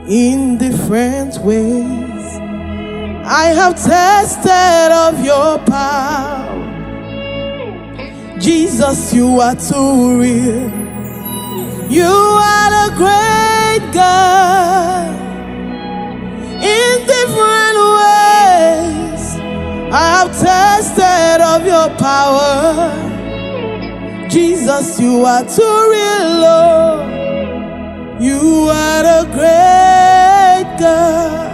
in different ways. I have tasted of your power. Jesus, you are too real. You are the great God. In different ways, I have tasted of your power. Jesus, you are too real, Lord. You are the great God.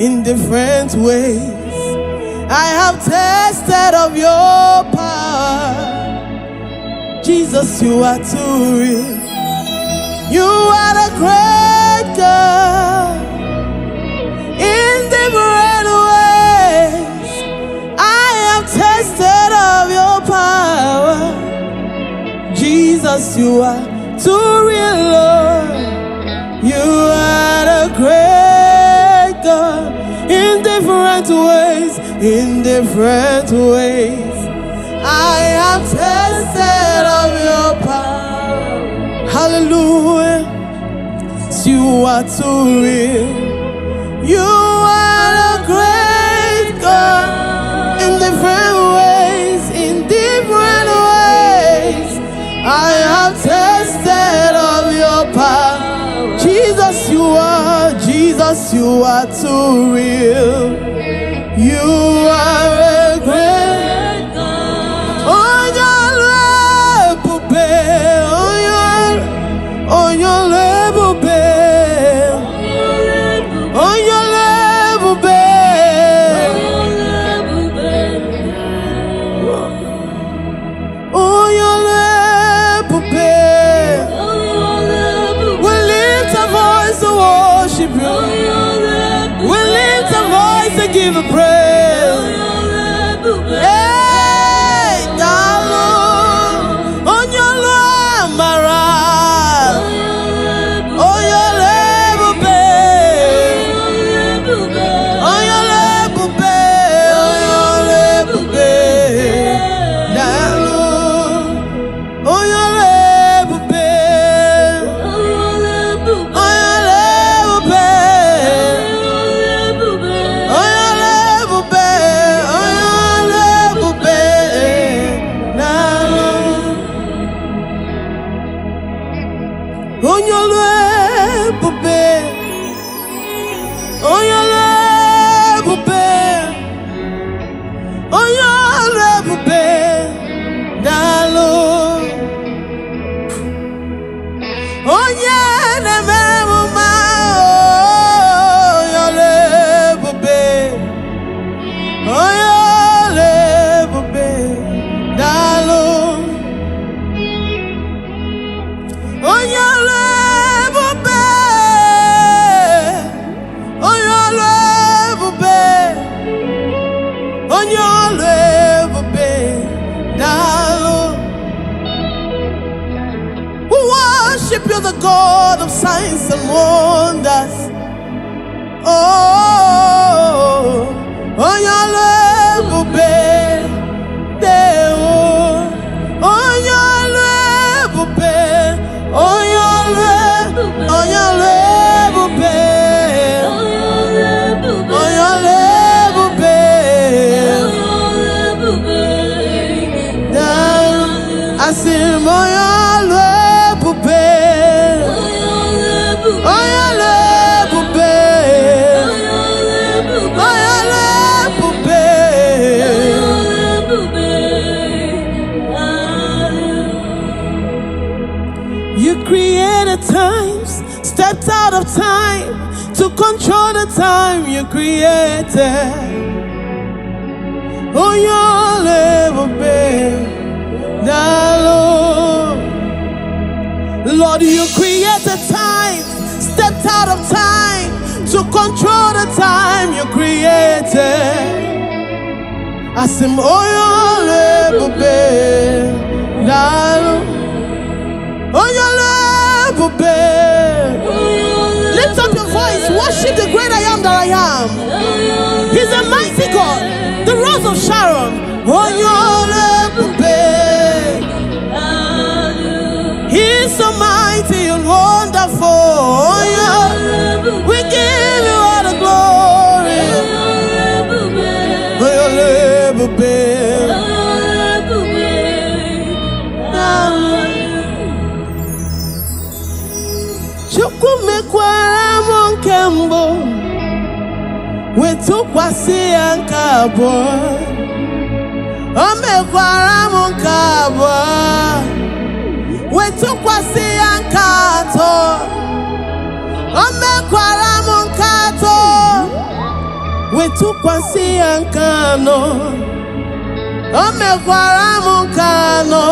In different ways, I have tasted of your power. Jesus, you are too real. You are the great God. In different ways, I have tasted of your power. Jesus, you are too real, Lord. You are the great God. In different ways, in different ways, I have tasted of your power. Hallelujah. You are too real. You are the great God. In different ways, in different ways, I have tasted of your power. Jesus, you are too real. You are a great God. On your level, babe. On your level, babe. On your level, babe. On your level, babe. We lift our voice to worship you. We lift our voice to give a praise. Hey, darling, on your lamara, on your level, babe, on your level, babe, on your level, babe, darling, on your level, babe, on your level, babe. On your level, babe. On your level, babe. On your level, babe. Darling. On your level, babe. On your level, babe. Darling. On your level, babe. On your level, babe. On your level, babe. Darling. We worship you, the God of signs and wonders. Oh, on your level, babe. On your level, babe. On your level, babe. On your level, babe. Down, I see him on your level, babe. On your level, babe. On your level, babe. You created times, stepped out of time to control the time you created. On your level, babe. Lord, you created time, stepped out of time to control the time you created. I said, oh, your level, babe. On your level, babe. Lift up your voice, worship the great I am that I am. He's a mighty God, the Rose of Sharon. On your level, babe. He's so mighty and wonderful. Chukwu mekwara m nke mbụ wetụkwasị ya nke abụọ. O mekwara m nke abụọ wetụkwasị ya nke atọ. O mekwara m nke atọ wetụkwasị ya nke anọ. O mekwara m nke anọ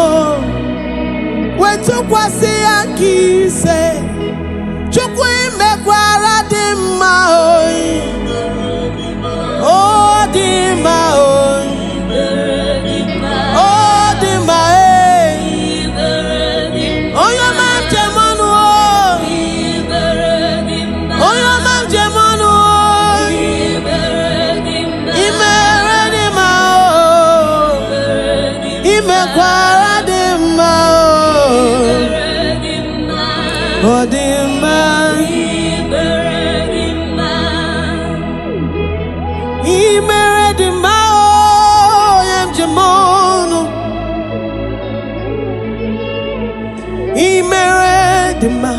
wetụkwasị ya nke ise. Chukwu imekwara dị mma oyi. O dị mma oyi. O dị mma oyi. Onye ọma njem ọnụ oyi. Onye ọma njem ọnụ oyi. Imere dị mma oyi. Imekwara dị mma oyi. O dị mma. Imere dị mma oyi njem ọnụ. Imere dị mma.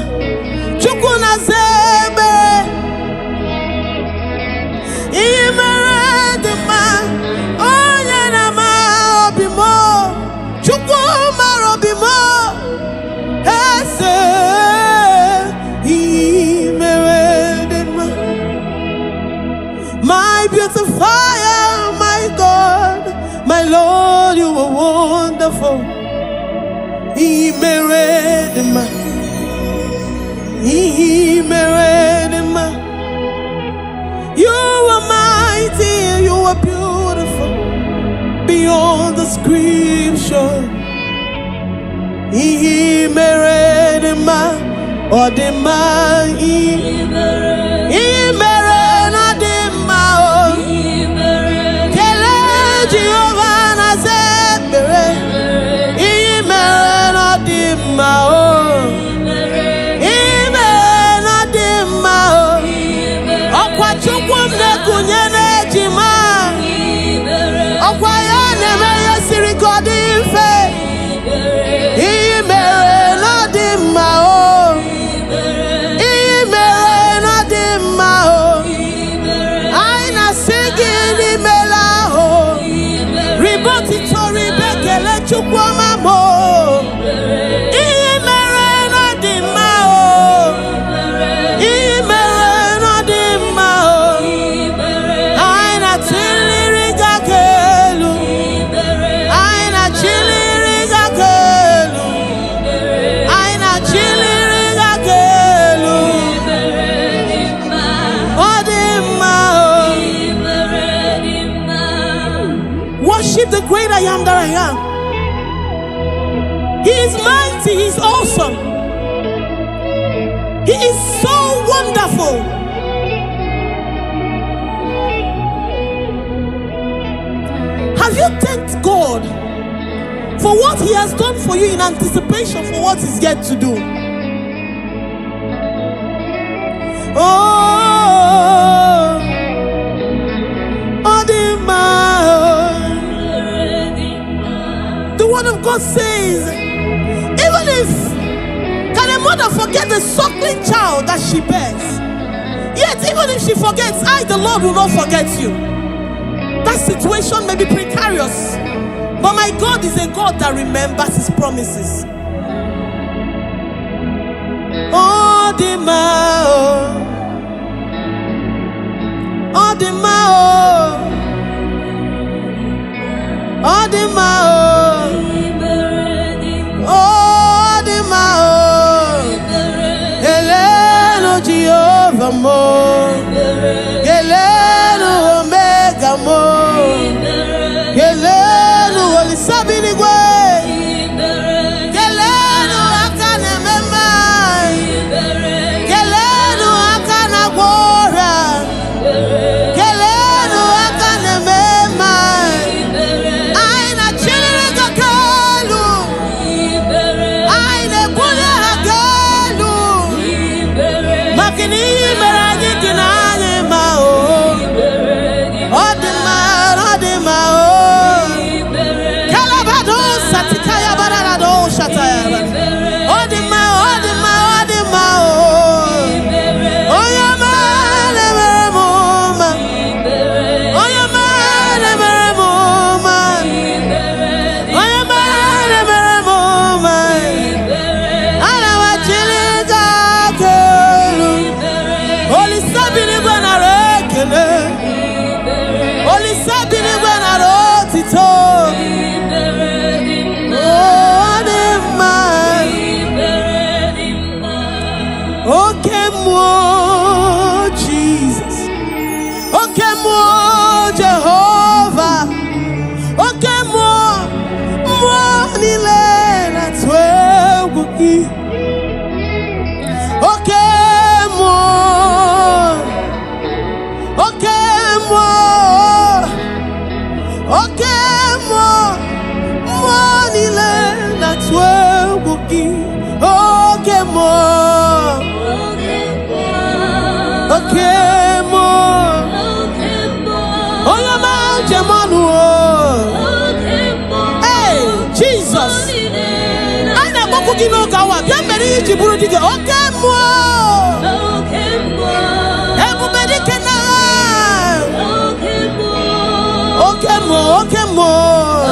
Chukwu na-aza ekpere. Imere dị mma onye na-ama obi m. Chukwu mara obi m. Eze imere dị mma. My beautifier, my God, my Lord, you are wonderful. Imere dị mma. Imere dị mma. You are mighty, you are beautiful beyond description. Imere dị mma. Ọ dị mma. Imere na dị mma. Kelee Jehova na-aza ekpere. Imere na dị mma. Imere na dị mma. Ọkwa Chukwu m na-ekunye n'ejima. Ọkwa ya na-eme ihe siri ka ọ dị mfe. Imere na dị mma. Imere na dị mma. Anyị na-asị gị n'imela ahụ. Ribotito ribe kele Chukwu ọma m. Imere na dị mma. Imere na dị mma. Anyị na-achịliri gị aka elu. Anyị na-achịliri gị aka elu. Anyị na-achịliri gị aka elu. Ọ dị mma. Worship the great I am that I am. He is mighty, he is awesome. He is so wonderful. Have you thanked God for what he has done for you in anticipation for what he's yet to do? Oh, the word of God says, even if can a mother forget the suckling child that she bears, yet even if she forgets, I, the Lord, will not forget you. That situation may be precarious, but my God is a God that remembers his promises. Oh, the mao. Oh, the mao. Oh, the mao. Oh, the mao. Heleno Jehovah mo. Heleno Omega mo. Heleno Holy Sabinigwe. Heleno Akane Memai. Heleno Akana Gora. Heleno Akane Memai. Aina Chilika Kalu. Aina Buddha Hagalu. Makini Meragi Kinani Mao. Odima, Odima. Kalabado Satikaya Barado Shataya. Odima, Odima, Odima. Okay, more Jesus. Okay, more Jehovah. Okay, more Nilena Tweguki. Okay, more. Okay, more. Okay, more Nilena Tweguki. Okay, more. Okay, more. Oh, your man, Jamanu. Hey, Jesus. I never could know Gawa. Yamari, Jiburuti. Okay, more. Everybody can now. Okay, more. Okay, more.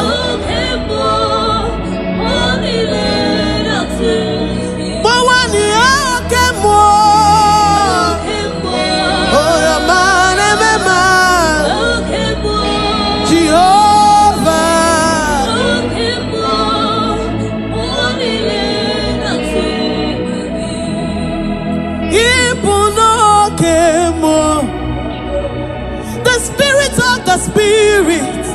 The Spirit,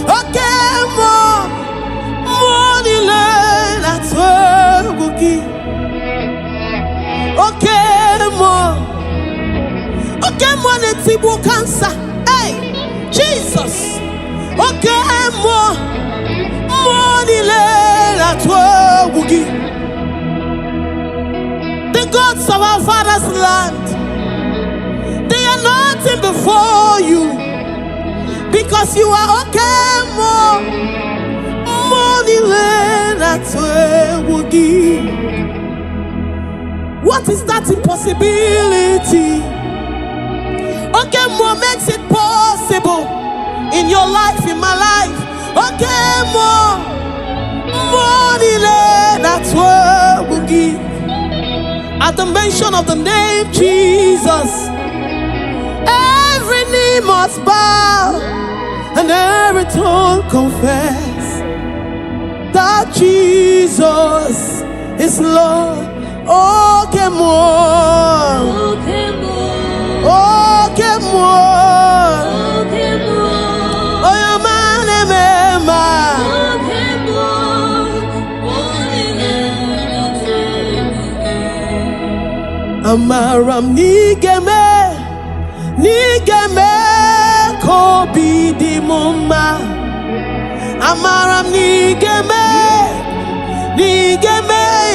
okay, more that's what we'll give. Okay, more Netibu cancer, hey, Jesus, okay, more that's what we'll give. The gods of our father's land, they are nothing before you, because you are okay, more that's where we'll give. What is that impossibility? Okay, more makes it possible in your life, in my life. Okay, more that's where we'll give. At the mention of the name Jesus, every knee must bow and every tongue confess that Jesus is Lord. Okay, more. Okay, more. Okay, more. Okay, more. Oh, your man, Emma. Okay, more. Amaram Nigeme. Nigeme kobi di mumma. Amaram nigeme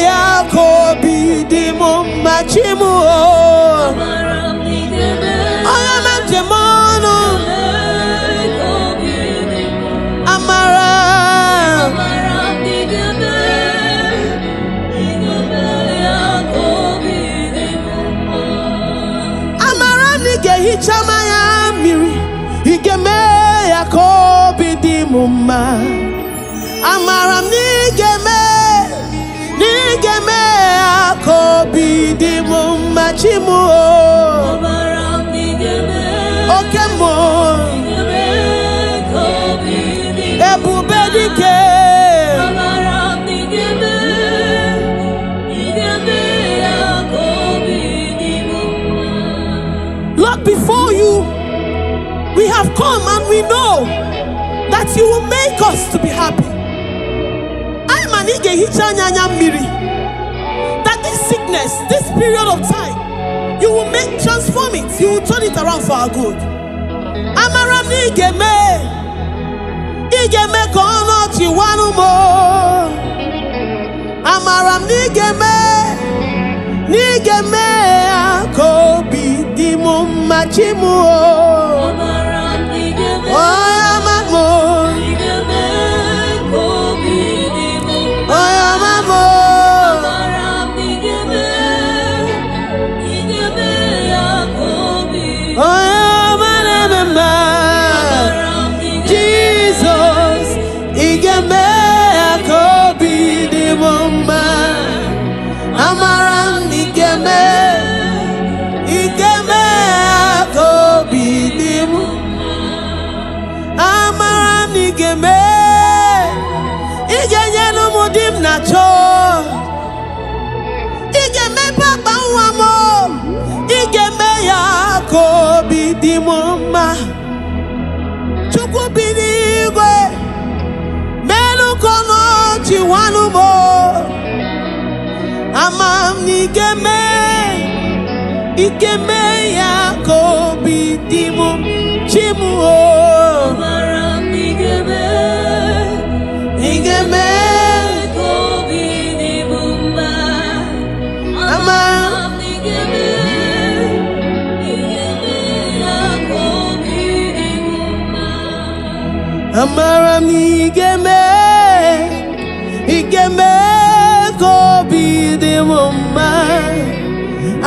ya kobi di mumma chimu. Amaram nigeme. Ayaman jemono. Amaram nigeme ya kobi di mumma. Amaram nige hichama ya miri. Igeme ya kobi di mumma. Amaram nigeme ya kobi di mumma chimu. Amaram nigeme. Okay, more. Nigeme kobi di mumma. Ebubedike. Amaram nigeme ya kobi di mumma. Lord, before you we have come and we know that you will make us to be happy. That this sickness, this period of time, you will transform it, you will turn it around for our good. Amaram nigeme kono chiwanu mo. Amaram nigeme akobi di mumma chimu. Amaram nigeme. Oh, amamo. Nigeme kobi di mumma. Oh, amamo. Amaram nigeme akobi. Oh, amanema. Jesus, igeme akobi di mumma. Amaram nigeme akobi. dimoma chukwu binigwe menu kono chiwanumo amam nikeme ikeme ya kobi dimum chimu amaram nikeme ikeme kobi dimuma amam nikeme amaram igeme kobi de mama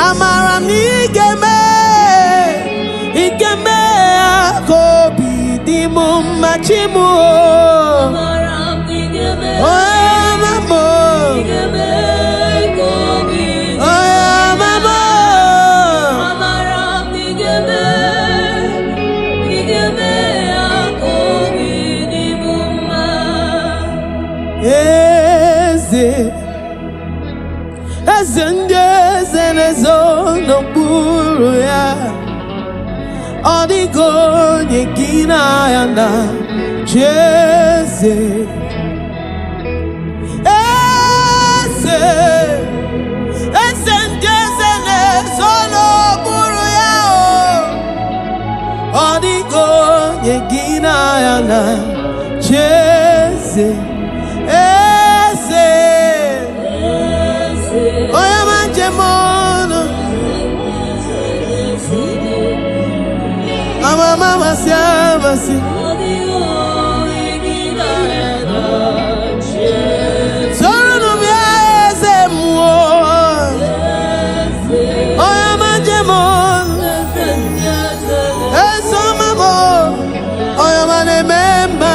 amaram igeme kobi de mama chimu amaram igeme mama igeme kobi mama amaram igeme Eze nezo no buru ya Odigo nyekina ya na Jeze Eze nezo no buru ya Odigo nyekina ya na Jeze Oya manjemono Ama mama siamasi Soro nubieze muo Oya manjemono Eso mamo Oya manememba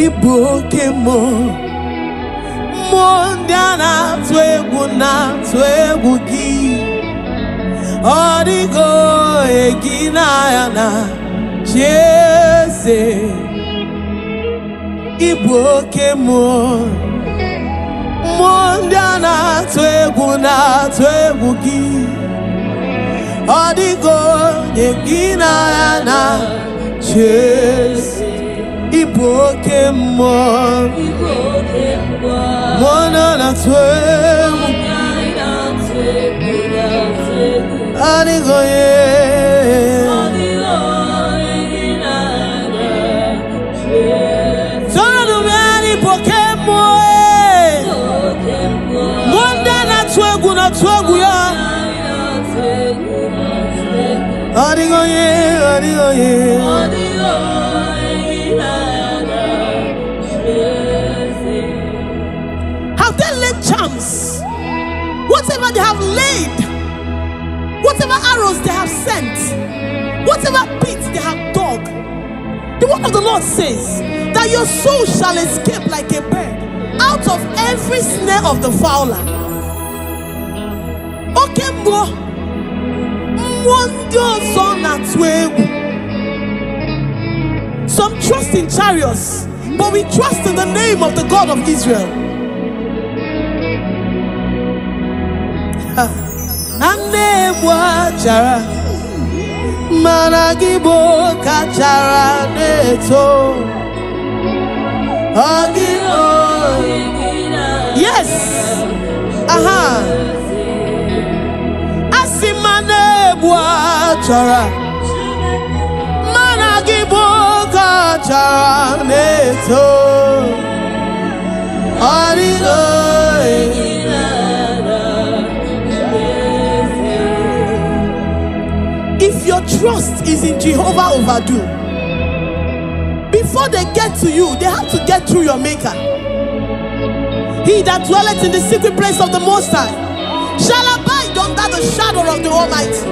Ibokemo Mondiana twegu gi Odigo egina yana Jeze Ibokemo Mondiana twegu gi Odigo egina yana Jeze Ibokemo Mona na twemu Anigo ye Sonu meni Ibokemo Monda na twegu ya Anigo ye Have they laid charms? Whatever they have laid, whatever arrows they have sent, whatever pits they have dug, the word of the Lord says that your soul shall escape like a bird out of every snare of the fowler. Okay, some trust in chariots, but we trust in the name of the God of Israel. Yes. If your trust is in Jehovah overdo, be before they get to you, they have to get through your maker. He that dwelleth in the secret place of the Most High shall abide under the shadow of the Almighty.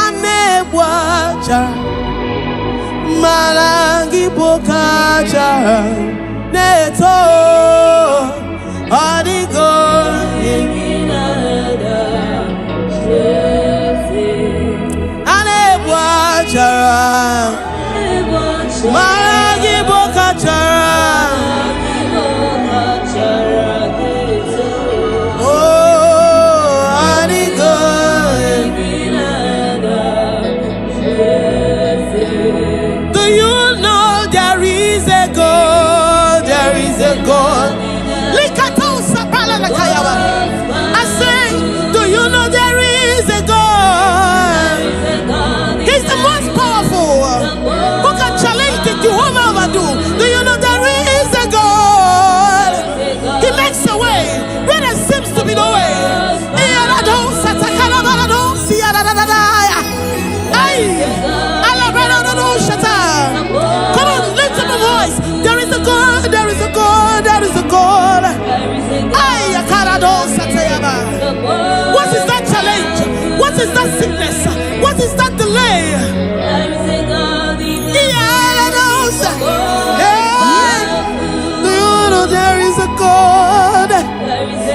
Anewaja Malangi Bokaja Neto Adigo Anewaja Malangi Bokaja I say, do you know there is a God? He's the most powerful. Who can challenge the Jehovah overdo? Do you know there is a God? He makes a way where there seems to be no way. Come on, lift up a voice. There is a God, there is a God, there is a God. What is that challenge? What is that sickness? What is that delay? Do you know there is a God?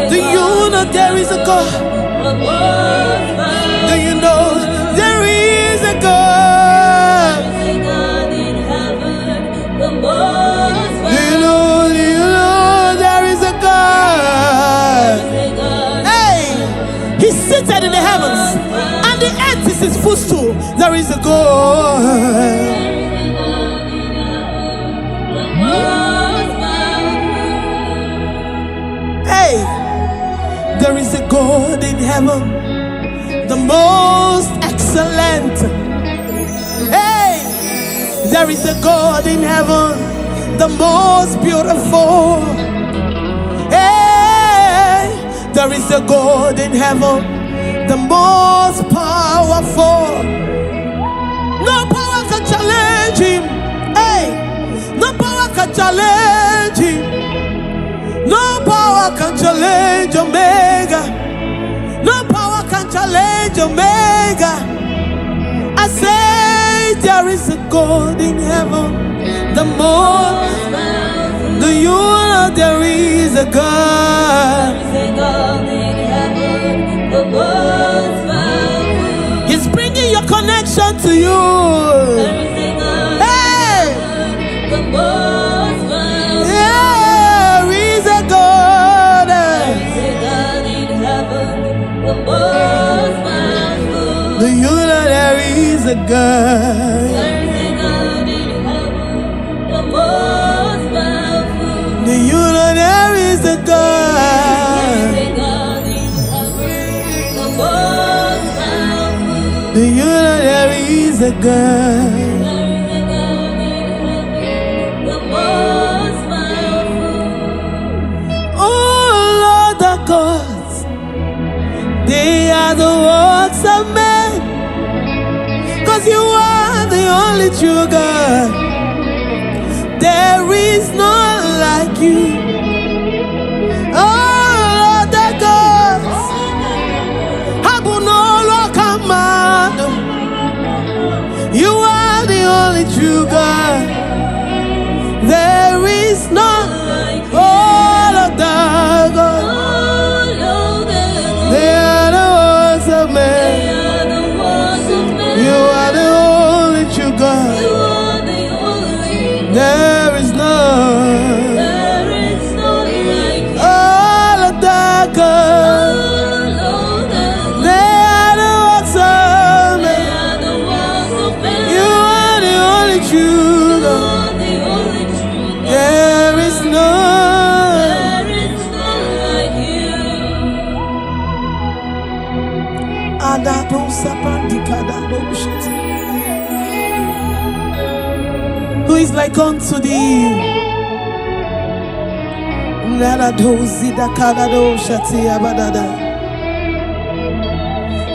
Do you know there is a God? Do you know there is a God? Do you know there is a God? He's seated in the heavens, and the earth is his footstool. There is a God. Hey, there is a God in heaven, the most excellent. Hey, there is a God in heaven, the most beautiful. There is a God in heaven, the most powerful. No power can challenge him. Hey, no power can challenge him. No power can challenge Omega. No power can challenge Omega. I say there is a God in heaven, the most. Do you know there is a God? He's bringing your connection to you. Hey! There is a God. Do you know there is a God? Do you know there is a God? Do you know there is a God? Oh Lord, the gods, they are the works of men, 'cause you are the only true God. There is none like you. Oh Lord, the gods, you are the only true God. There is none. All of the gods, they are the works of men. You are the only true God. There is none. All of the gods, they are the works of men. You are the only true God. There is none. Who is like unto thee?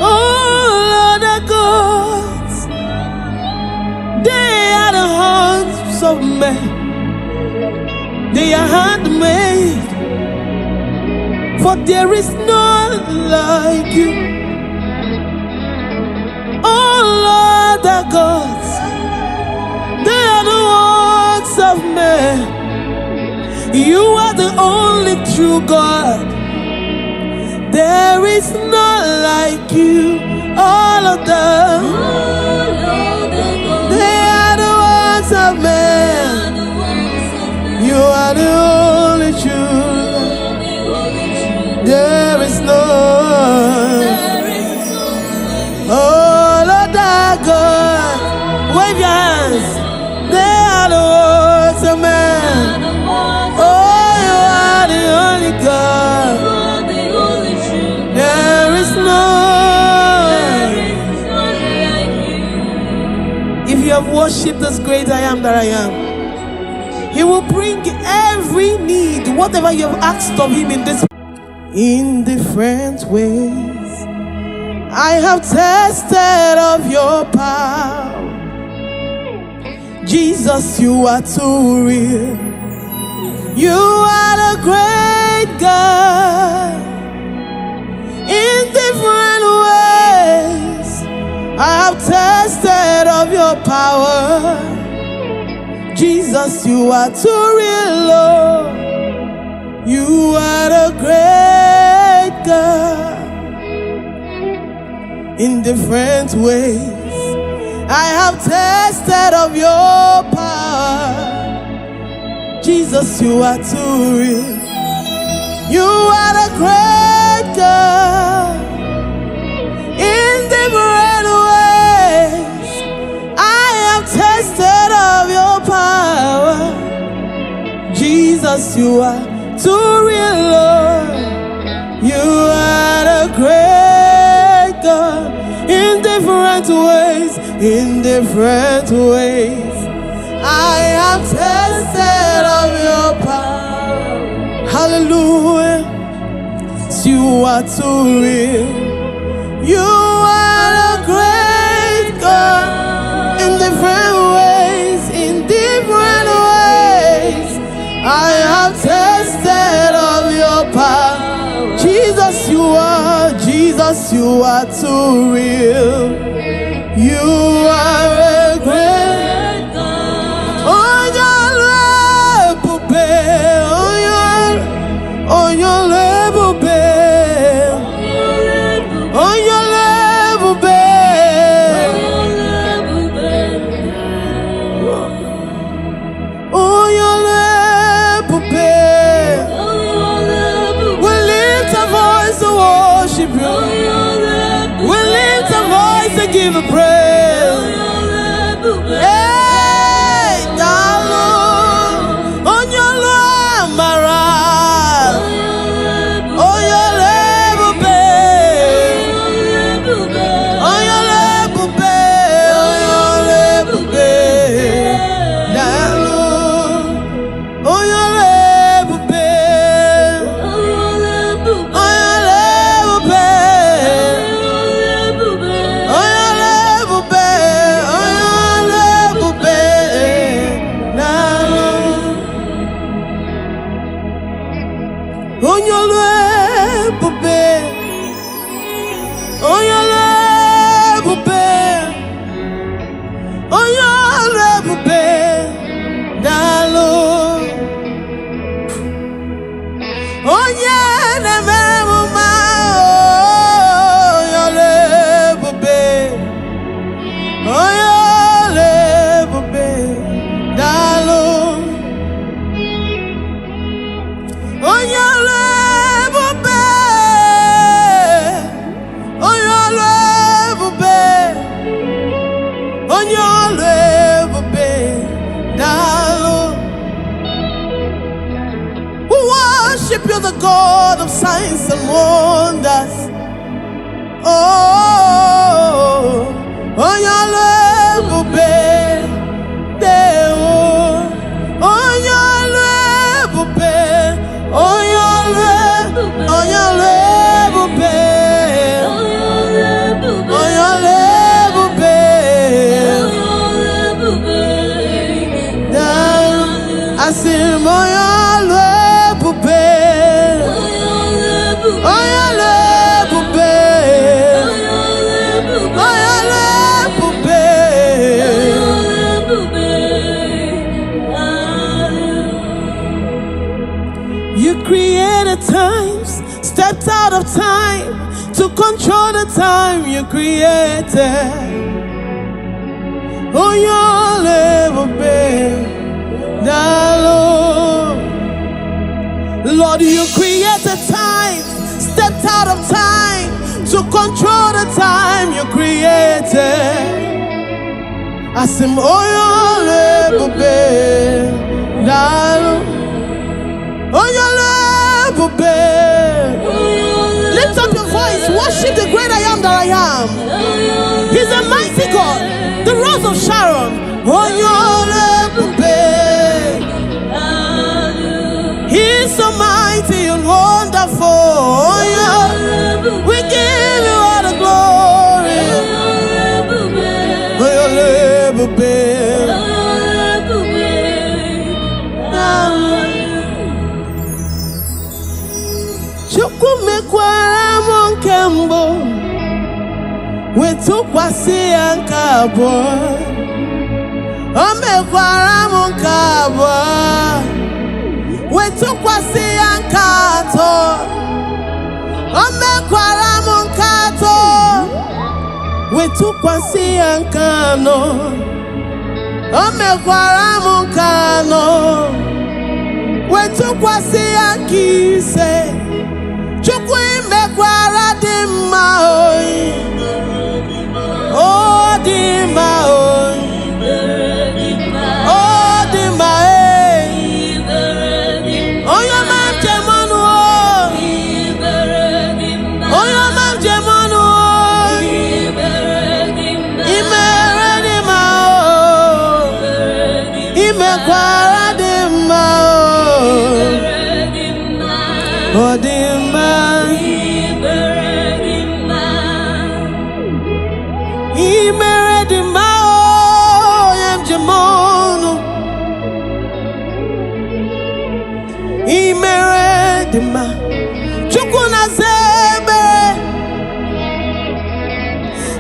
Oh Lord, the gods, of men, they are handmade, for there is none like you. All other gods, they are the works of men. You are the only true God. There is none like you. All of them, they are the works of men. You are the only true. There is none. All of that God, wave your hands. They are the works of men. Oh, you are the only God. There is none. If you have worshipped this great I am that I am, He will bring every need, whatever you have asked of Him in different ways. I have tasted of your power. Jesus, you are too real. You are the great God. In different ways, I have tasted of your power. Jesus, you are too real, Lord. You are the great God. In different ways, I have tasted of your power. Jesus, you are too real. You are the great God. In different ways, I have tasted of your power. Jesus, you are too real, Lord. You are the great God. In different ways, in different ways, I have tasted of your power. Hallelujah. You are too real. You are the great God. In different ways, in different ways, I have tasted of your power. Jesus, you are too real. You are a great God. Oh, your level, oh, your level, oh, your level, oh, your level, we lift our voice to worship you. We lift our voice to give a praise. Hey, darling, on your love, Mara. On your level, babe. On your level, babe. On your level, babe. Darling, on your level, babe. On your level, babe. The God of signs and wonders. Oh, on your level, babe. On your level, babe. On your level, babe. On your level, babe. control the time you created. Oh, you'll never be the Lord. Lord, you created time, stepped out of time to control the time you created. I said, oh, you'll never be the Lord. Oh, you'll never be. Lift up your voice, worship the great I am that I am. He's a mighty God, the Rose of Sharon. Oh, you'll never be. He's so mighty and wonderful. Oh, yeah. We give you all the glory. Oh, you'll never be. Kembo wetukwasi ankabo omekwara munkabo wetukwasi ankato omekwara munkato wetukwasi ankano omekwara munkano wetukwasi ankise chukwu mekwara dimma oi oh dimma oi oh dimma eh oh your man jemanu oh your man jemanu imere dimma imekwara dimma oh dimma chukuna zebe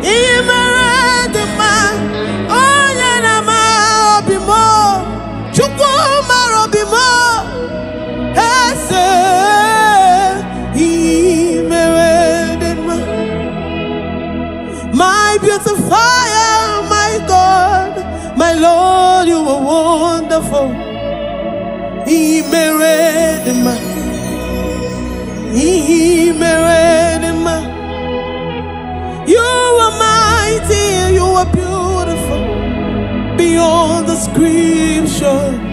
imeredima onye na ma obimo chukuma robimo ese imeredima my beautifier, my God, my Lord, you are wonderful. Imeredima you are mighty, you are beautiful beyond description.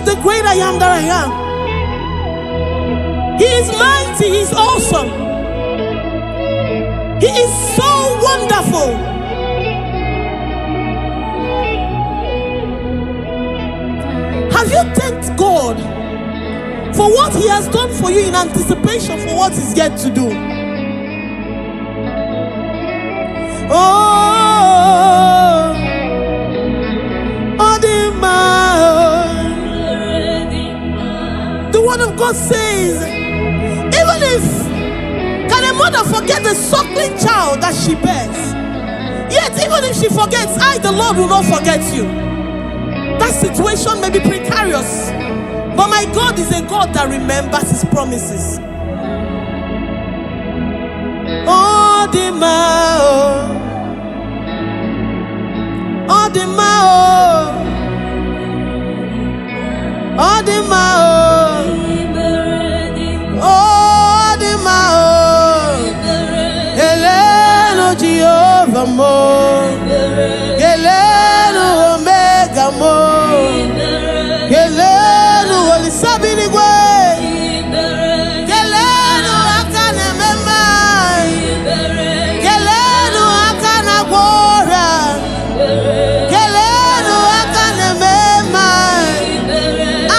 The great I am that I am. He is mighty, he is awesome. He is so wonderful. Have you thanked God for what he has done for you in anticipation for what he's yet to do? The word of God says, even if can a mother forget the suckling child that she bears, yet even if she forgets, I, the Lord, will not forget you. That situation may be precarious, but my God is a God that remembers his promises. Oh, Gelenu Omega mo, Gelenu Olisabinigwe, Gelenu Akane Mema, Gelenu Akana Gwora, Gelenu Akane Mema,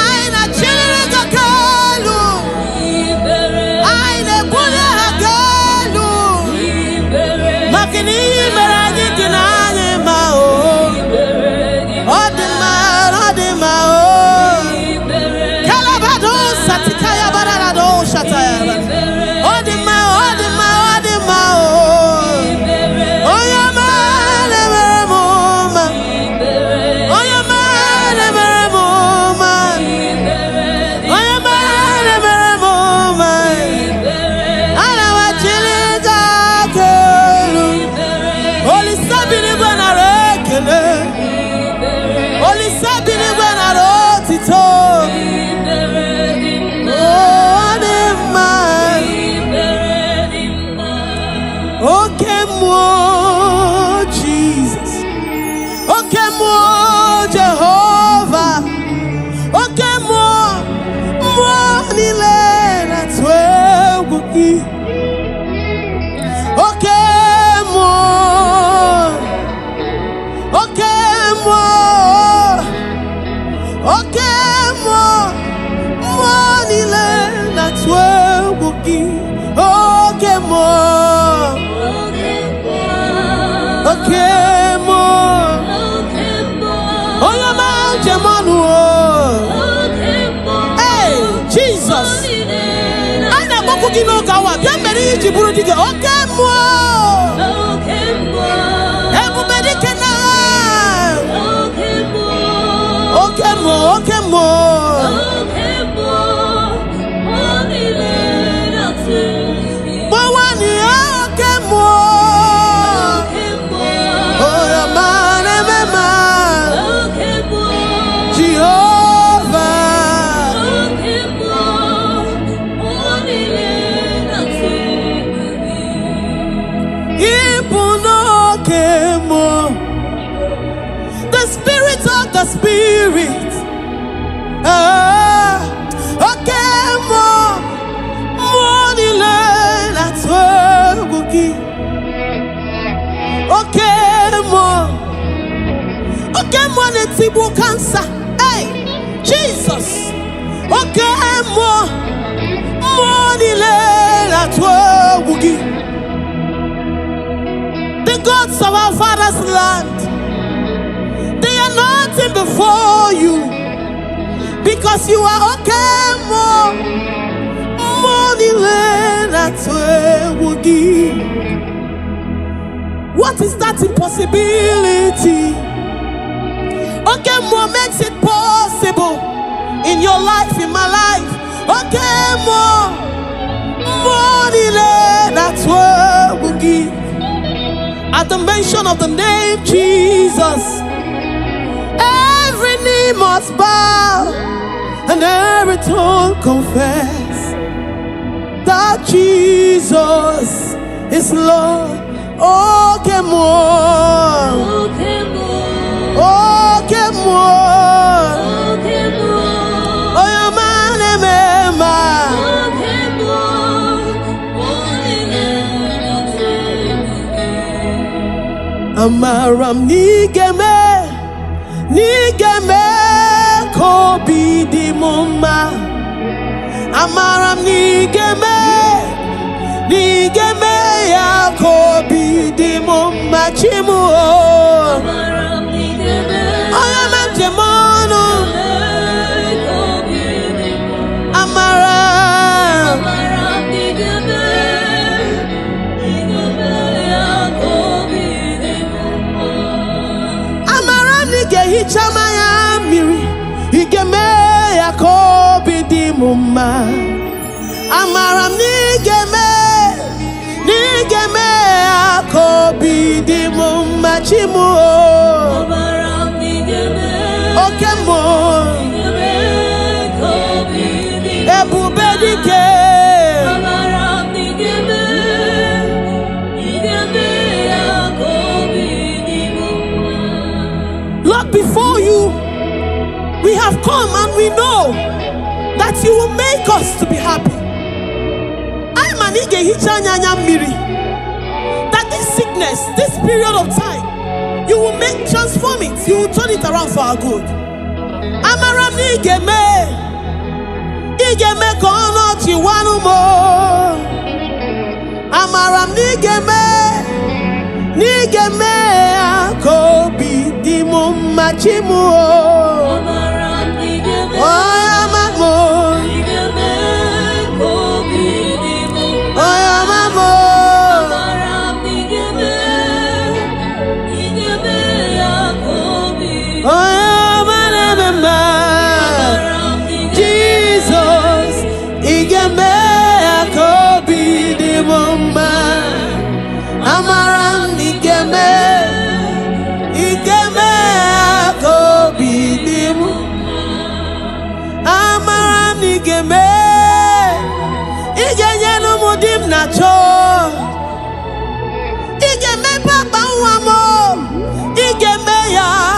Aina Chiriga Kalu, Aina Buya Hagalu, Makini Meragi Kinanye Mao, Odima, Kalabado Satikaya Barado Shataya, Odima, Oyama Nevermoma, Oyama Nevermoma, Oyama Nevermoma, Alawa Chiliga Kelu, Holy Sabini Banarekele, Holy Sabini Banarotito, okay, more Jesus, okay, more Jehovah, okay, more Nilena Tweguki, okay, more Nilena Tweguki, okay, more. Okay, more. Oh, your mountain, hey, Jesus. I never could give no gawa. Bien meri jiburu dige. Okay, more. Everybody can now. Okay, more. The Spirit, okay, more that's what we'll give. Okay, more, let's see who cancer. Hey, Jesus, okay, more that's what we'll give. The gods of our father's land, nothing before you, because you are okay, more that's where we'll give. What is that impossibility? Okay, more makes it possible in your life, in my life. Okay, more that's where we'll give. At the mention of the name Jesus, every knee must bow and every tongue confess that Jesus is Lord. Okay, more. Oh, your man, Amaram Nigeme kobi di mumma. Amaram nigeme ya kobi di mumma chimu. Amaram nigeme oyamem jemono. Amaram nigeme ya kobi di mumma. Amaram nige hichama ya miri. Igeme ya kobi di mumma. Amaram nigeme ya kobi di mumma chimu. Lord, before you, we have come and we know that you will make us to be happy. That this sickness, this period of time, you will transform it, you will turn it around for our good. Amaram igeme kono chiwanu mo. Amaram nigeme akobi dimu machimu. Amaram nigeme kobi dimu. Amaram nigeme akobi. Jesus, igeme akobi dimu ma. Amaram nigeme akobi dimu. Amaram nigeme igenyenu mudim nacho. Igeme papa wamo igeme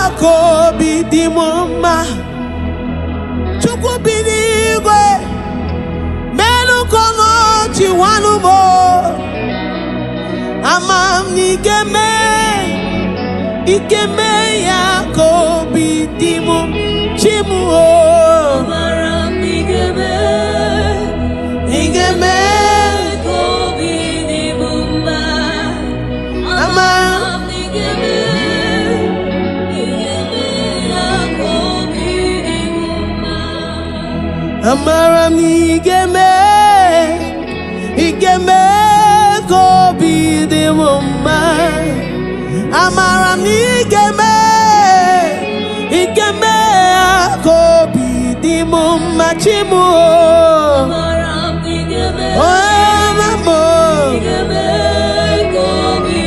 akobi dimu ma. Chukwu binigwe menu kono chiwanu mo. Amam nigeme akobi dimu chimu. Amaram nigeme akobi dimu ma. Amaram nigeme akobi dimu ma. Amaram nigeme akobi dimu ma. Amaram nigeme akobi dimu ma chimu. Amaram nigeme akobi.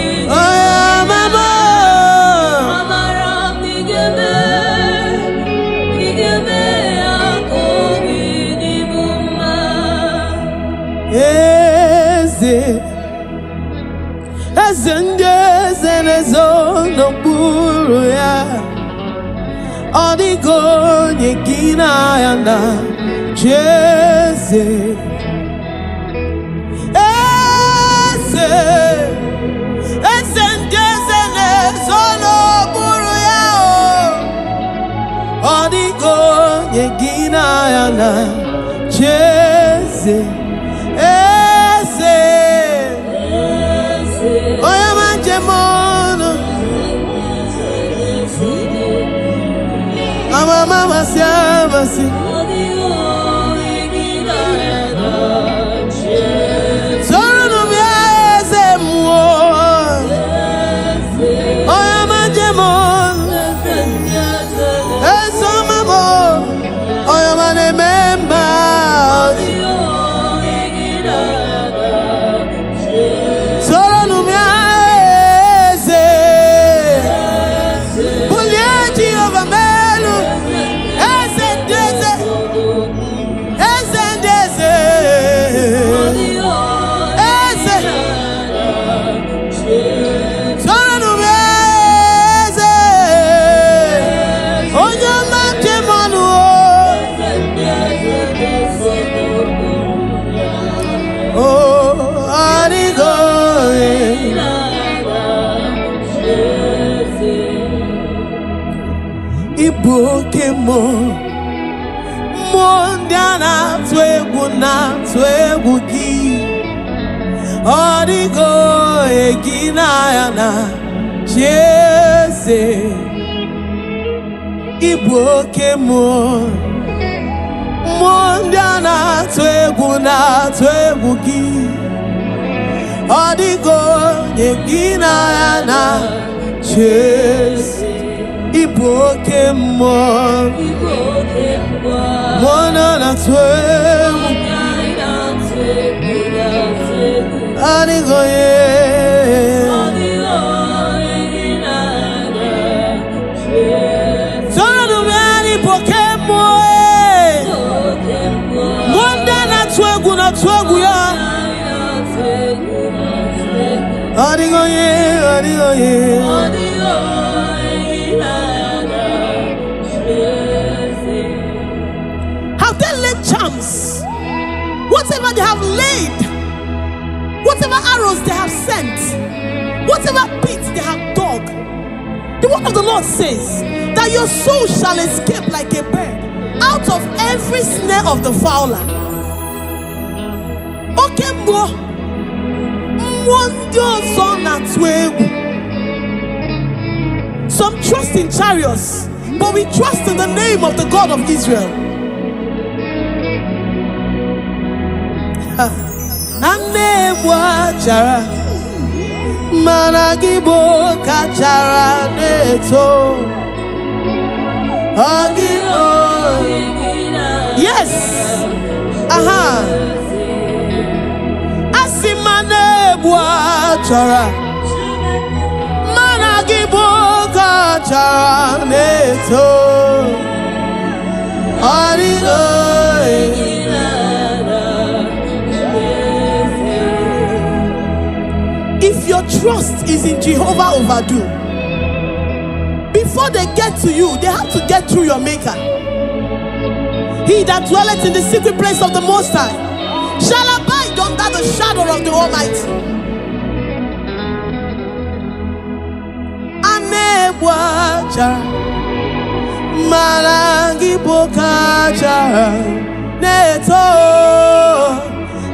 Amaram nigeme akobi dimu ma. Eze nezo n'okpuru ya. Ọ dịghị onye gị na ya na Jeze. Eze ndị eze nezo n'okpuru ya. Ọ dịghị onye gị na ya na Jeze. Oya manjemono mama siamasi. Soro numieze muo. Oya manjemono eso mamo. Oya manememba. Ibukemo mondiana twegu gi. Odigo egina yana Jeze. Ibukemo mondiana twegu gi. Odigo egina yana Jeze. Ibukemo mona na twegu. Anigo ye. Sonu mani Ibukemo. Monda na twegu ya. Anigo ye. charms, whatever they have laid, whatever arrows they have sent, whatever pits they have dug, the word of the Lord says that your soul shall escape like a bird out of every snare of the fowler. Okay, some trust in chariots, but we trust in the name of the God of Israel. Yes. Asimane chara managiboka chara neto if your trust is in Jehovah Overdo, before they get to you, they have to get through your maker. He that dwelleth in the secret place of the Most High shall abide under the shadow of the Almighty. Anewacha marangi bokacha neto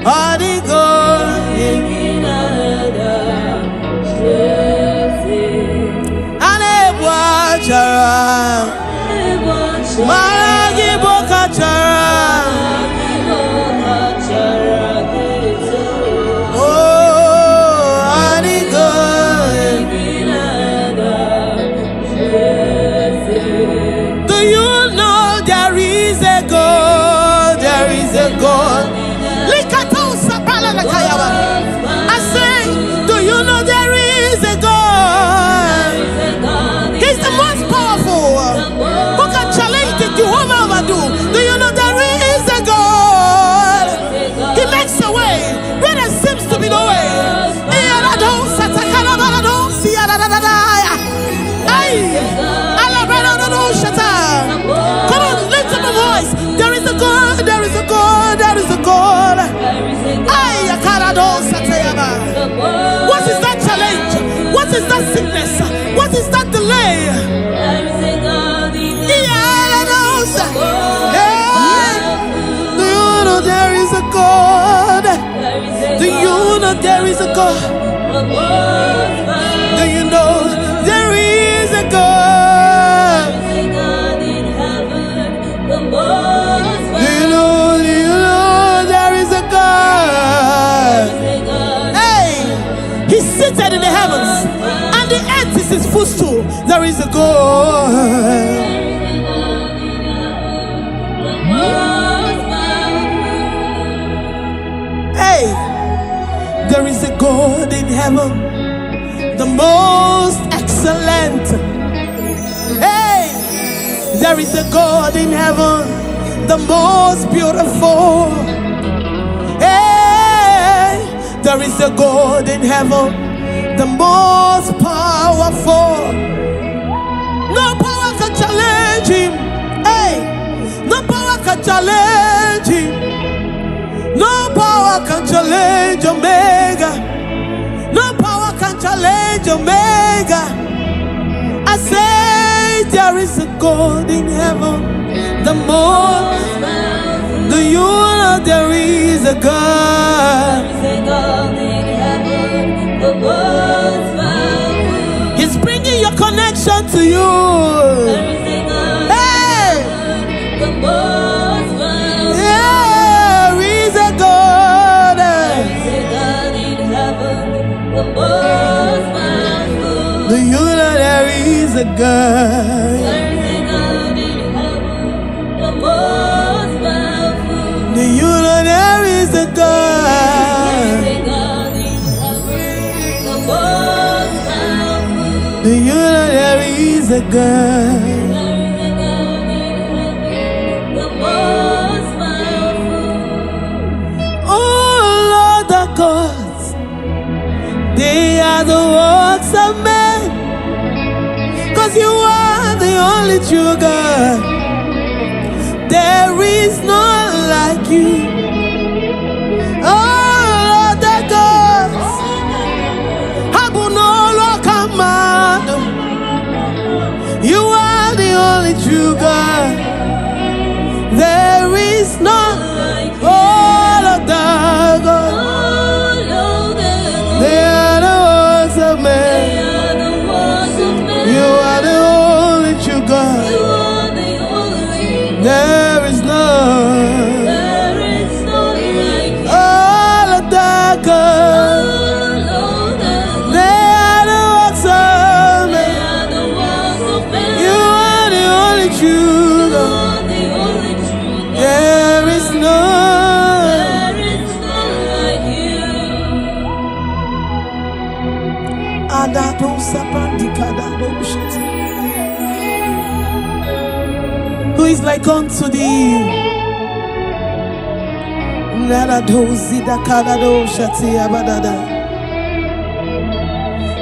adigo anewacha marangi bokacha. I say, do you know there is a God? He's the most powerful. Who can challenge the Jehovah Overdo? Do you know there is a God? He makes a way where there seems to be no way. Come on, lift up a voice. There is a God, there is a God, there is a God. What is that challenge? What is that sickness? What is that delay? Do you know there is a God? Do you know there is a God? Do you know there is a God? Do you know there is a God? He's seated in the heavens, and the earth is his footstool. There is a God. Hey, there is a God in heaven, the most excellent. Hey, there is a God in heaven, the most beautiful. There is a God in heaven, the most powerful. No power can challenge him. Hey, no power can challenge him. No power can challenge Omega. No power can challenge Omega. I say there is a God in heaven, the most. Do you know there is a God? He's bringing your connection to you. Hey! There is a God. Do you know there is a God? Do you know there is a God? Do you know there is a God? Oh Lord, the gods, they are the works of men, 'cause you are the only true God. There is no like true God. There is none like all of the gods. They are the works of man. You are the only true God. There is none. All of the gods. They are the works of man. You are the only true God. There is none like you. Who is like unto thee?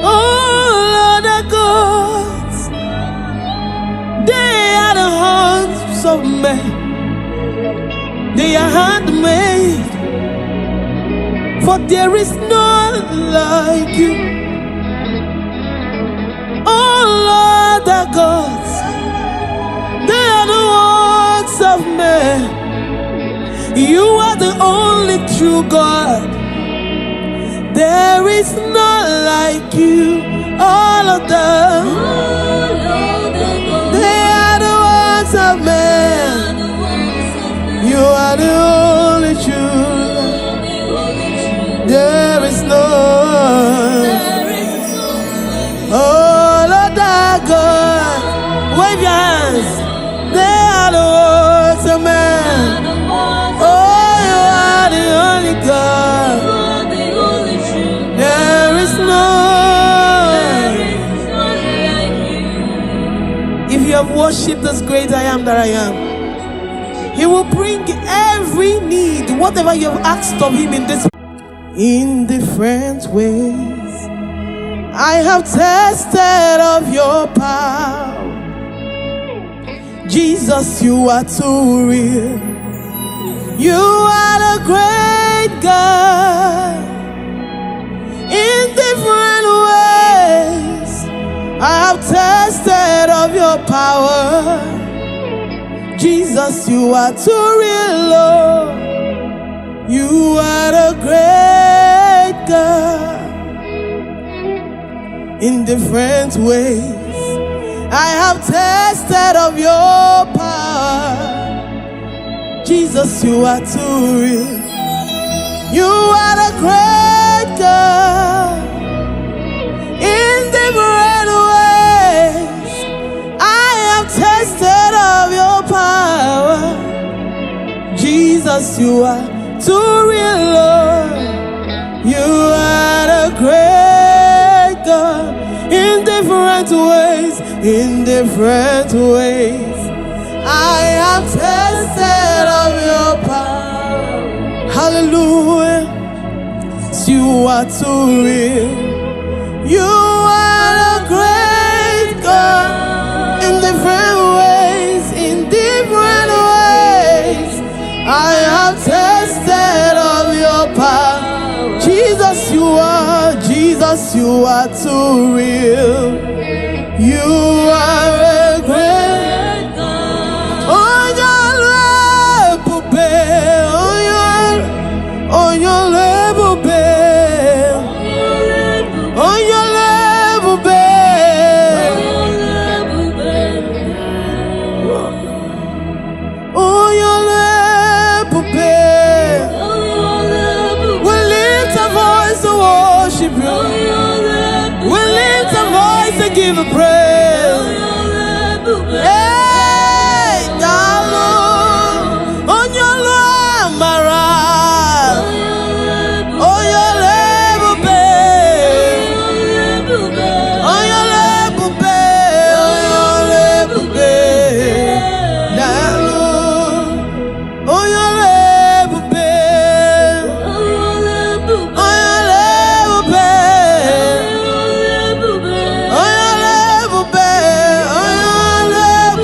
Oh Lord of gods, they are the hands of men. They are handmade, for there is none like you. Oh Lord the gods, they are the works of men. You are the only true God. There is none like you. All of them, they are the works of men. You are the only true. There is none. Oh Lord our God, wave your hands. They are the works of man. Oh, you are the only God. There is none. If you have worshipped this great I am that I am, He will bring every need, whatever you have asked of Him in different ways. I have tested of your power. Jesus, you are too real. You are the great God. In different ways, I have tested of your power. Jesus, you are too real, Lord. You are the great God. In different ways, I have tested of your power. Jesus, you are too real. You are the great God. In different ways, I have tested of your power. Jesus, you are too real, Lord. You are the great God. In different ways, I have tested of your power. Hallelujah. You are too real. You are the great God. In different ways, I have tested of your power. Jesus, you are too real. You are a great God. On your level, babe. On your level, babe. On your level, babe. On your level, babe. We lift our voice to worship you. We lift our voice to give a praise. Hey, darling, on your love, Mara. On your level, babe. On your level, babe. On your level, babe. Darling, on your level, babe. On your level, babe. On your level, babe. On your level,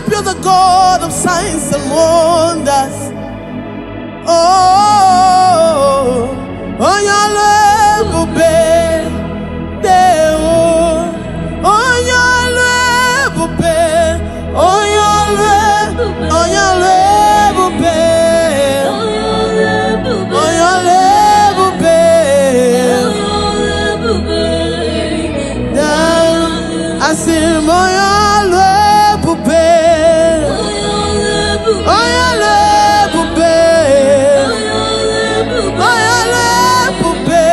worship you, the God of signs and wonders. Oh, on your level, babe. On your level, babe. On your level, babe. On your level, babe. Down, I see him on your level, babe. On your level, babe. On your level, babe.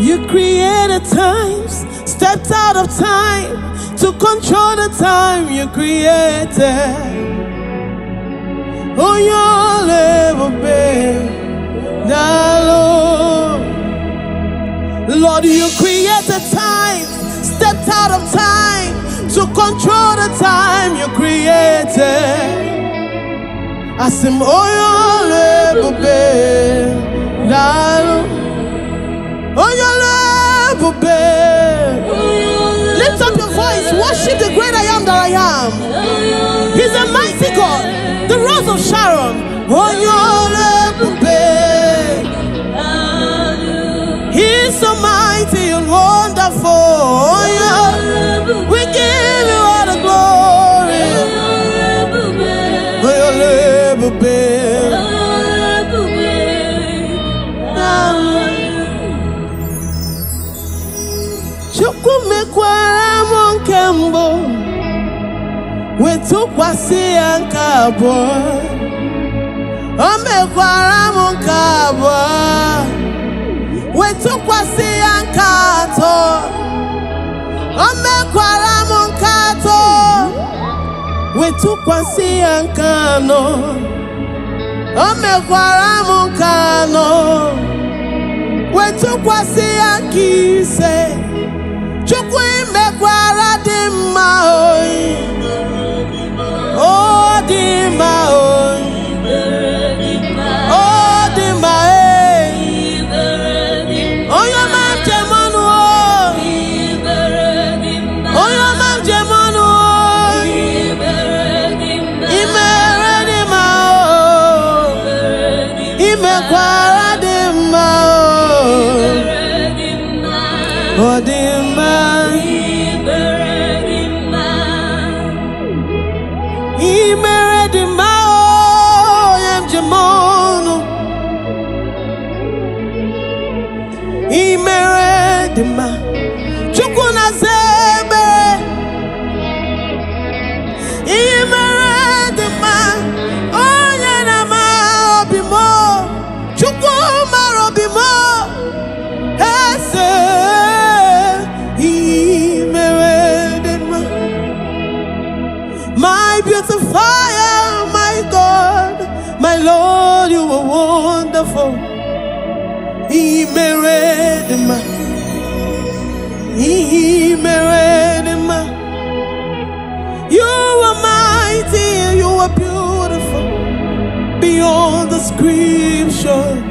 You created times, stepped out of time to control the time you created. On your level, babe. Lord, you created time, stepped out of time to control the time you created. I said, oh, your level, babe. Oh, your level, babe. Lift up your voice, worship the great I am that I am. He's a mighty God, the Rose of Sharon. Oh, your level, babe. He's so mighty and wonderful. Oh, yeah. We give you all the glory. Oh, your level, babe. Chukwumekwara monkembo wetukwasi ankabo. Omekwara monkabo wetukwasi ankato. Omekwara monkato wetukwasi ankano. Omekwara monkano wetukwasi ankise. Chukwumekwara dimma oi. Oh dimma oi. Oh dimma eh. Oh your man jemanu oh. Oh your man jemanu oh. Imere dimma oh. Imekwara dimma oh. Oh dimma. Chukuna zebe imeredima onye na ma obimo Chukuma robimo ese imeredima. My beautifier, my God, my Lord, you are wonderful. Imeredima. You are mighty, you are beautiful beyond description.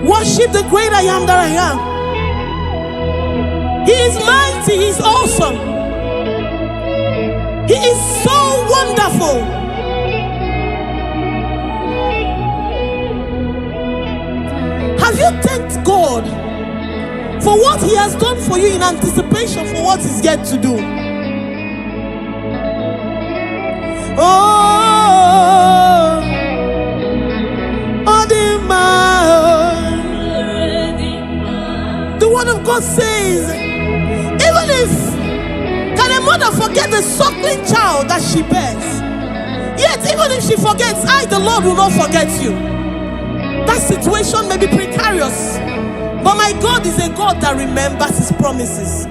Worship the great I am that I am. He is mighty, he is awesome. He is so wonderful. Have you thanked God for what He has done for you in anticipation for what He's yet to do? The word of God says, even if can a mother forget the suckling child that she bears, yet even if she forgets, I, the Lord, will not forget you. That situation may be precarious, but my God is a God that remembers His promises.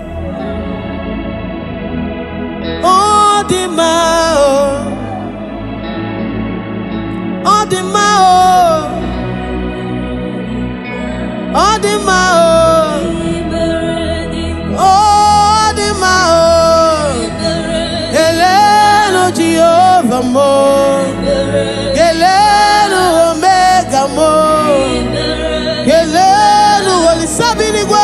Oh, the mao, oh, the mao, oh, the mao, oh, the mao, Heleno Jehovah mo, Heleno Omega mo, Heleno Olisabini gwe.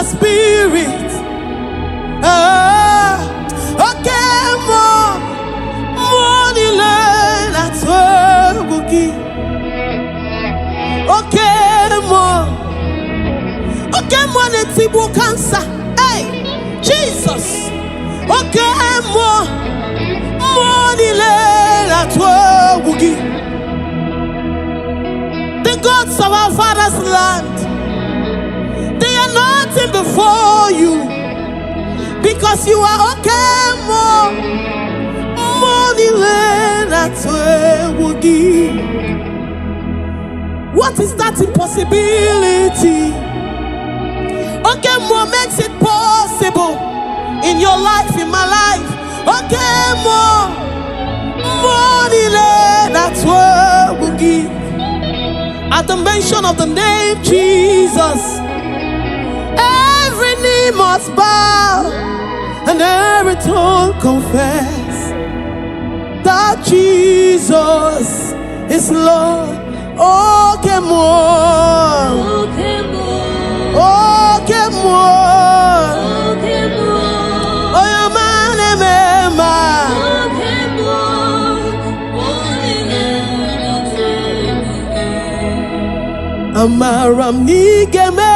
Spirit, Monie cancer, hey, Jesus, the gods of our father's land, they are nothing before you, because you are What is that impossibility? More makes it possible in your life, in my life. More that's what we'll give. At the mention of the name Jesus, every knee must bow and every tongue confess that Jesus is Lord. Amaram nigeme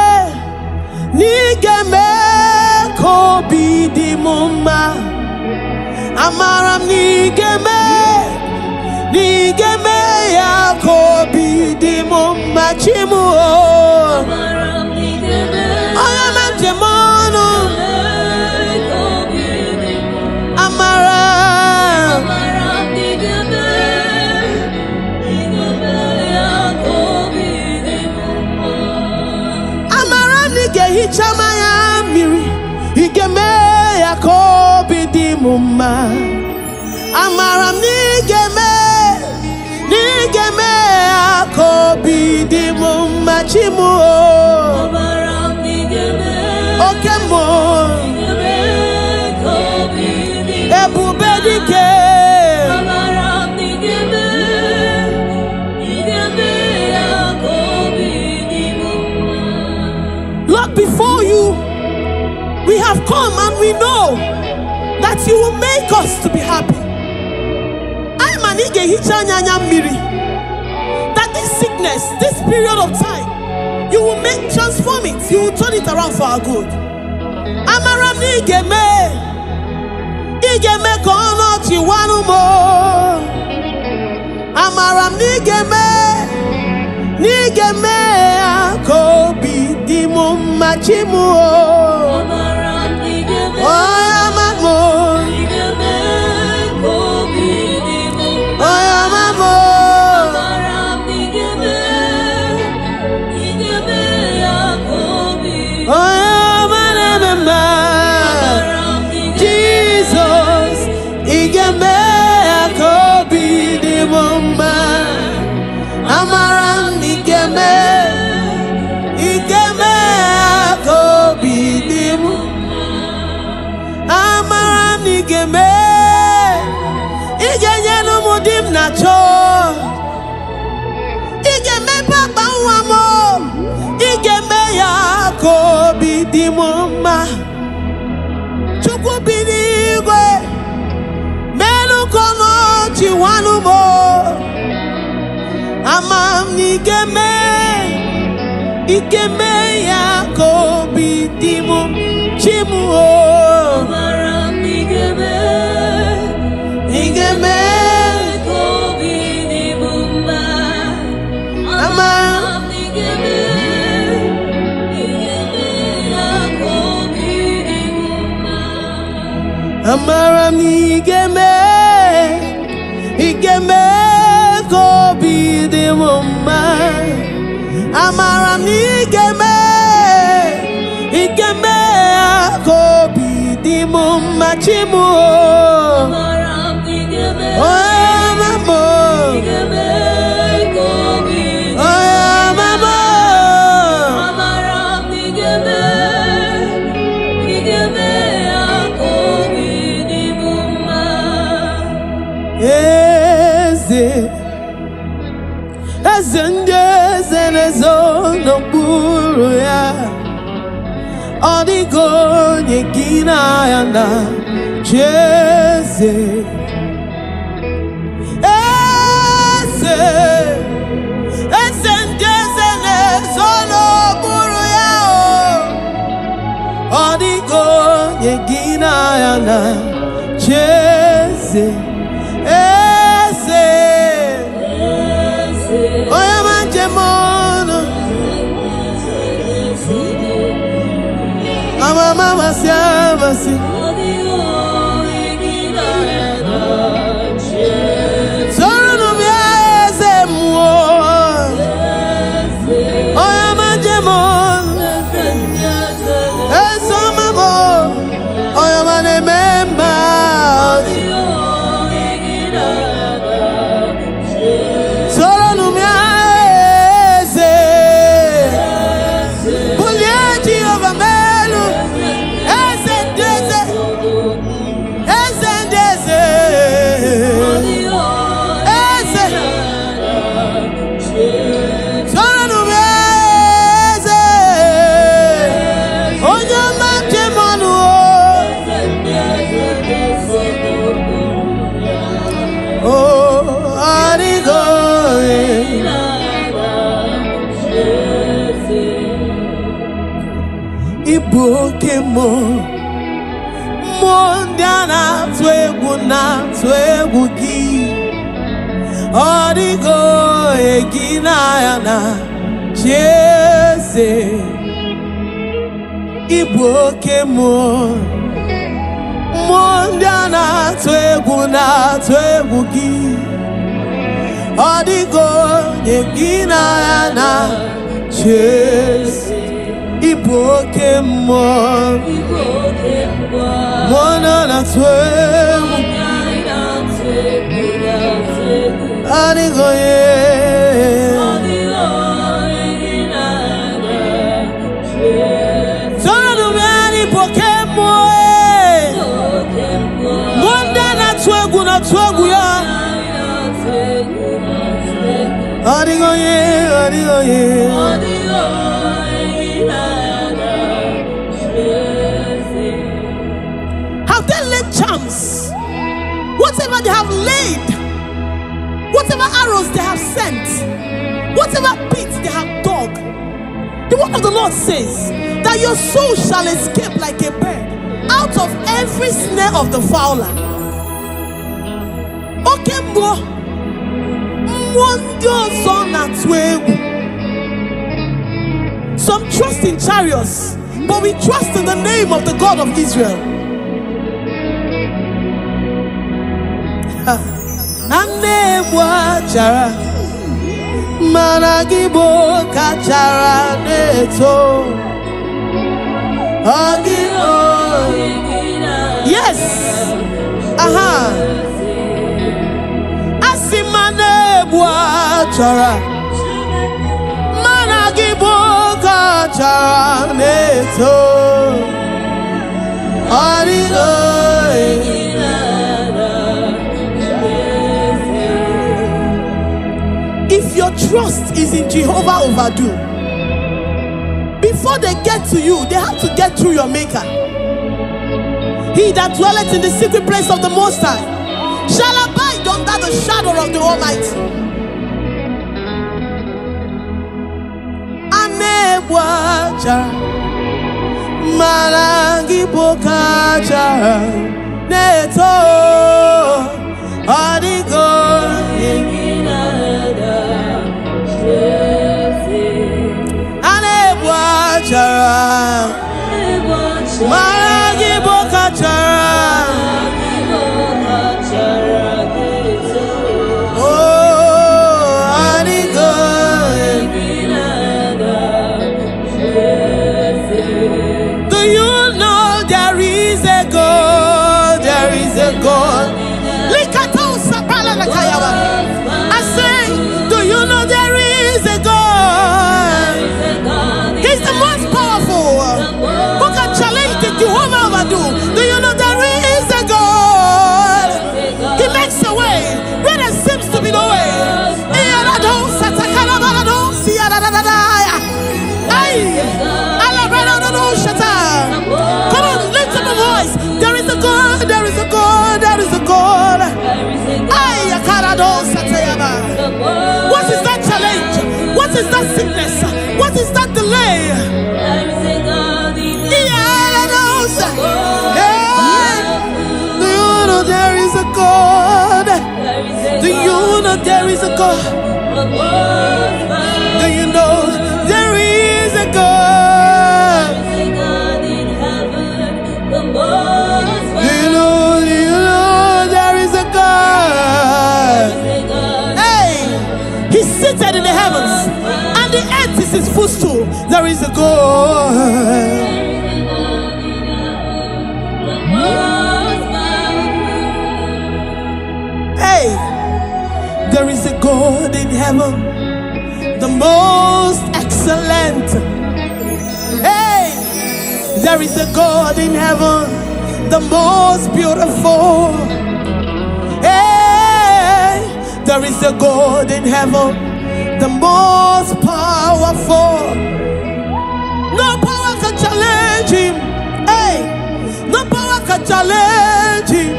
kobi di mumma. Amaram nigeme ya kobi di mumma chimu. Amaram nigeme Oyamam jemono Amaram nigeme ya kobi di mumma. Amaram nige hichama ya miri igeme ya kobi di mumma. Amaram nigeme ya kobi di mumma chimu. Amaram nigeme Okemo kobi di ebube dike. Amaram nigeme ya kobi di mumma. Lord, before you we have come and we know that you will make us to be happy. That this sickness, this period of time, you will transform it, you will turn it around for our good. Amaram nigeme kono chiwanu mo. Amaram nigeme akobi di mumma chimu. Amaram nigeme Oyamamo kobi di mumma. Oyamamo Amaram nigeme ya kobi. Oyamanema Amaram nigeme Jesus igeme akobi di mumma. Amaram nigeme akobi di mumma. Amaram nigeme igenyenu mudim nacho. Igeme papa wamo igeme ya kobi di mumma. Chukwu binigwe menu kono chiwanu mo. Amam nigeme ya kobi di mumma chimu. Amaram nigeme kobi di mumma. Amaram nigeme ya kobi di mumma. Amaram nigeme kobi di mumma. Amaram nigeme kobi di mumma chimu. Amaram nigeme Oyamamo kobi. Oyamamo Amaram nigeme ya kobi di mumma. Eze ndị eze na-ezo n'okpuru ya. Ọ dịghị onye gị na ya na Jeze. Eze ndị eze na-ezo n'okpuru ya. Ọ dịghị onye gị na ya na Jeze. Oyama jemono Amama siamasi Soro mieze muo Oyama jemono Esomamo Oyama nememba Eze iboke mo mondiana twegu gi odigo egina yana jese iboke mo mondiana twegu gi odigo egina yana jese iboke mo monana twegu odigo have they laid charms? Whatever they have laid, whatever arrows they have sent, whatever pits they have dug, the word of the Lord says that your soul shall escape like a bird out of every snare of the fowler. Okay, some trust in chariots, but we trust in the name of the God of Israel. Yes. If your trust is in Jehovah Overdo, before they get to you, they have to get through your maker. He that dwelleth in the secret place of the Most High shall abide under the shadow of the Almighty. Malangi bokaja neto adigo anebwaja malangi bokaja What is that challenge? What is that sickness? What is that delay? Do you know there is a God? Do you know there is a God? Do you know there is a God? Do you know there is a God? He's seated in the heavens, and the earth is his footstool. There is a God. Hey, there is a God in heaven, the most excellent. Hey, there is a God in heaven, the most beautiful. There is a God in heaven, the most powerful. No power can challenge him. Hey, no power can challenge him.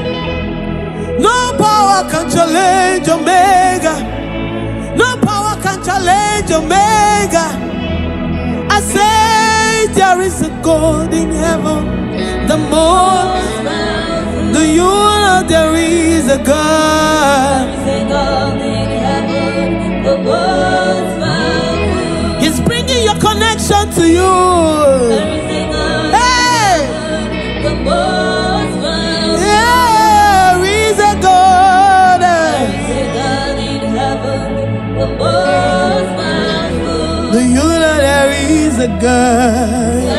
No power can challenge Omega. No power can challenge Omega. I say there is a God. God in heaven, the most. Do you know there is a God? He's bringing your connection to you. Hey! There is a God. Do you know there is a God?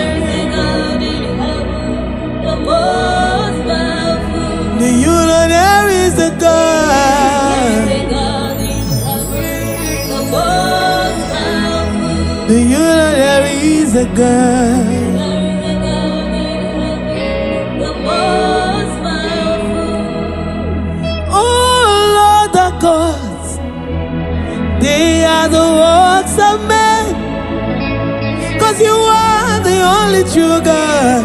Do you know there is a God? Do you know there is a God? Oh Lord, the gods, they are the works of men. 'Cause you are the only true God.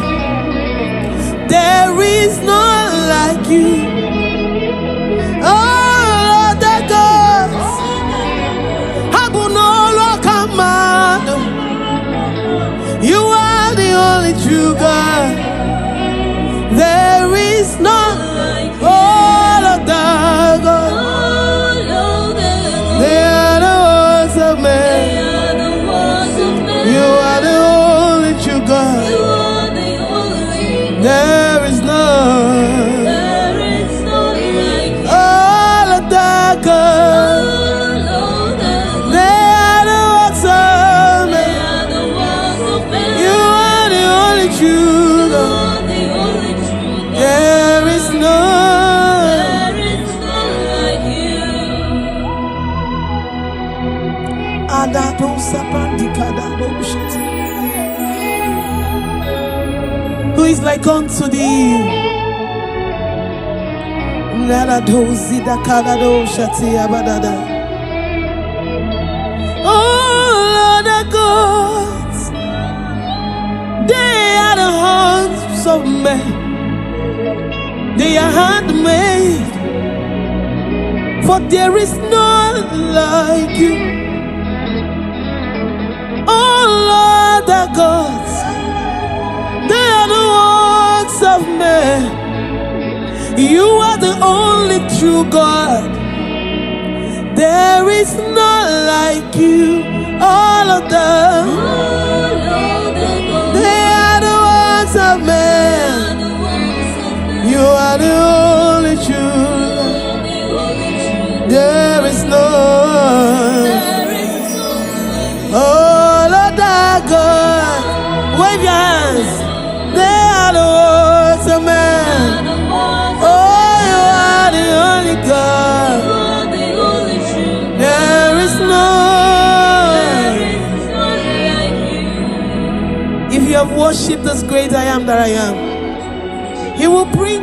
There is none like you. Oh Lord, the gods, Lokogoma. You are the only true God. There is none. All of the gods, they are the works of men. You are the only true God. There is none. All of the gods, they are the works of men. You are the only true God. There is none. Who is like unto thee? Oh Lord, the gods, they are the hands of men. They are handmade, for there is none like you. Oh Lord, the gods, they are the works of men. You are the only true God. There is none like you. All of them, they are the works of men. You are the only true. There is none. All of the God, wave your hands. They are the works of men. Oh, you are the only God. There is none. If you have worshipped this great I am that I am, He will bring